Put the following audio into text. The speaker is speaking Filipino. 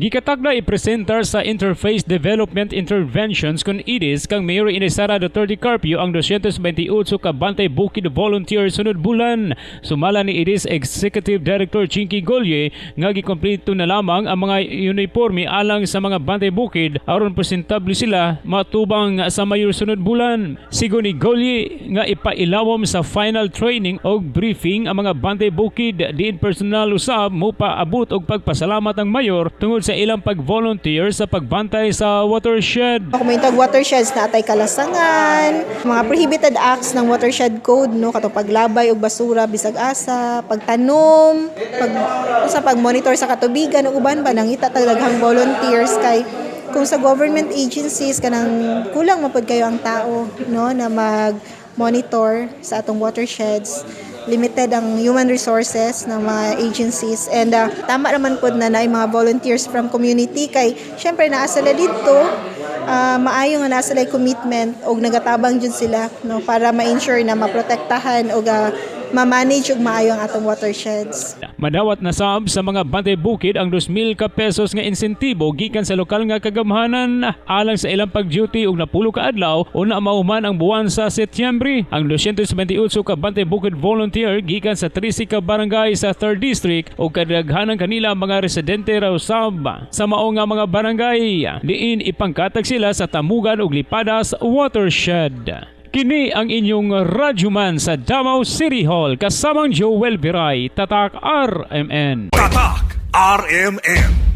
Gikatakda ipresentar sa Interface Development Interventions kun IDIS kang Mayor Inday ang 228 ka Bantay Bukid volunteer sunod bulan. Sumala ni IDIS Executive Director Chinky Golye nga gikompleto na lamang ang mga uniforme alang sa mga Bantay Bukid aron presentable sila matubang sa Mayor sunod bulan. Sigon ni Golye nga ipailawom sa final training o briefing ang mga Bantay Bukid diin personal usab mo paabot og pagpasalamat ang Mayor tungod sa ilang pag-volunteer sa pagbantay sa watershed. Kumentag watersheds na atay kalasangan, mga prohibited acts ng watershed code, no, katong paglabay og basura bisag asa, pagtanom, pag-monitor sa katubigan ug uban pa nang itataghang volunteers kay kung sa government agencies kanang kulang mapud kayo ang tao, no, na mag-monitor sa atong watersheds. Limited ang human resources ng mga agencies and tama naman po na mga volunteers from community kay syempre naa sila dito maayo nga naa sila commitment og nagatabang jud sila, no, para ma-ensure na maprotektahan og ma-manage og maayo ang atong watersheds. Madawat na sab sa mga Bantay Bukid ang 2,000 ka pesos nga insentibo gikan sa lokal nga kagamhanan alang sa ilang pag-duty og napulo ka adlaw o na mauman ang buwan sa Setyembre. Ang 228 ka Bantay Bukid volunteer gikan sa 13 ka barangay sa 3rd District o kadaghanan kanila mga residente raw sab sa mao nga mga barangay. Diin ipangkatag sila sa Tamugan ug Lipadas watershed. Kini ang inyong radyoman sa Davao City Hall kasamang Joel Viray, Tatak RMN. Tatak RMN.